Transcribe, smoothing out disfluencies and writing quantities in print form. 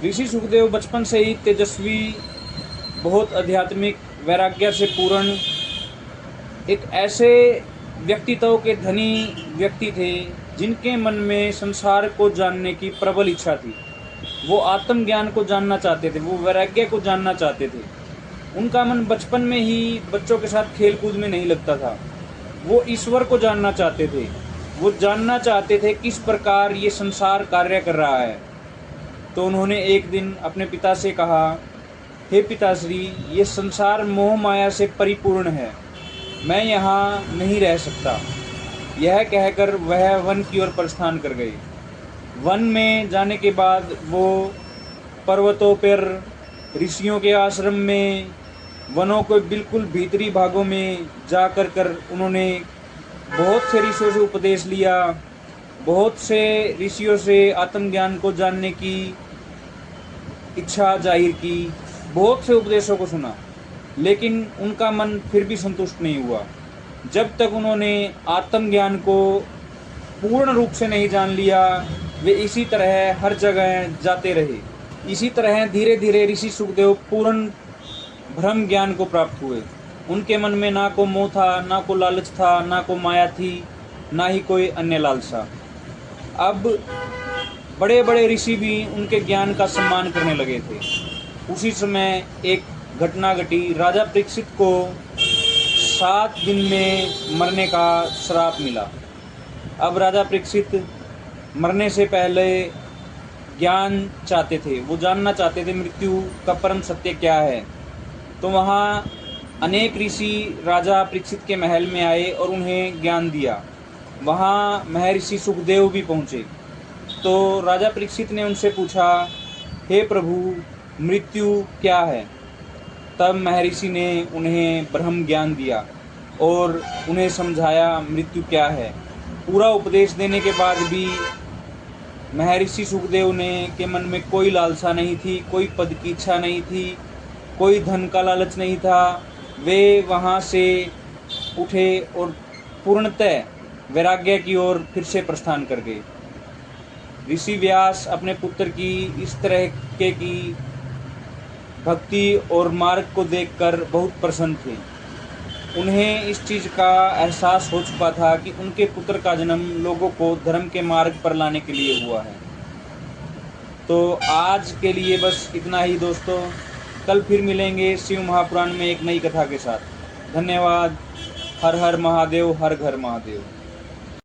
ऋषि सुखदेव बचपन से ही तेजस्वी, बहुत आध्यात्मिक, वैराग्य से पूर्ण, एक ऐसे व्यक्तित्व के धनी व्यक्ति थे जिनके मन में संसार को जानने की प्रबल इच्छा थी। वो आत्मज्ञान को जानना चाहते थे, वो वैराग्य को जानना चाहते थे। उनका मन बचपन में ही बच्चों के साथ खेल कूद में नहीं लगता था। वो ईश्वर को जानना चाहते थे। वो जानना चाहते थे किस प्रकार ये संसार कार्य कर रहा है। तो उन्होंने एक दिन अपने पिता से कहा, हे पिताश्री, ये संसार मोह माया से परिपूर्ण है, मैं यहाँ नहीं रह सकता। यह कहकर वह वन की ओर प्रस्थान कर गए। वन में जाने के बाद वो पर्वतों पर, ऋषियों के आश्रम में, वनों के बिल्कुल भीतरी भागों में जाकर उन्होंने बहुत से ऋषियों से उपदेश लिया, बहुत से ऋषियों से आत्मज्ञान को जानने की इच्छा जाहिर की, बहुत से उपदेशों को सुना, लेकिन उनका मन फिर भी संतुष्ट नहीं हुआ। जब तक उन्होंने आत्मज्ञान को पूर्ण रूप से नहीं जान लिया, वे इसी तरह हर जगह जाते रहे। इसी तरह धीरे धीरे ऋषि सुखदेव पूर्ण ब्रह्म ज्ञान को प्राप्त हुए। उनके मन में ना को मोह था, ना को लालच था, ना को माया थी, ना ही कोई अन्य लालसा। अब बड़े बड़े ऋषि भी उनके ज्ञान का सम्मान करने लगे थे। उसी समय एक घटना घटी। राजा परीक्षित को 7 दिन में मरने का श्राप मिला। अब राजा परीक्षित मरने से पहले ज्ञान चाहते थे, वो जानना चाहते थे मृत्यु का परम सत्य क्या है। तो वहाँ अनेक ऋषि राजा परीक्षित के महल में आए और उन्हें ज्ञान दिया। वहाँ महर्षि सुखदेव भी पहुँचे। तो राजा परीक्षित ने उनसे पूछा, हे प्रभु, मृत्यु क्या है? तब महर्षि ने उन्हें ब्रह्म ज्ञान दिया और उन्हें समझाया मृत्यु क्या है। पूरा उपदेश देने के बाद भी महर्षि सुखदेव ने के मन में कोई लालसा नहीं थी, कोई पद की इच्छा नहीं थी, कोई धन का लालच नहीं था। वे वहाँ से उठे और पूर्णतः वैराग्य की ओर फिर से प्रस्थान कर गए। ऋषि व्यास अपने पुत्र की इस तरह की भक्ति और मार्ग को देखकर बहुत प्रसन्न थे। उन्हें इस चीज़ का एहसास हो चुका था कि उनके पुत्र का जन्म लोगों को धर्म के मार्ग पर लाने के लिए हुआ है। तो आज के लिए बस इतना ही दोस्तों। कल फिर मिलेंगे शिव महापुराण में एक नई कथा के साथ। धन्यवाद। हर हर महादेव, हर घर महादेव।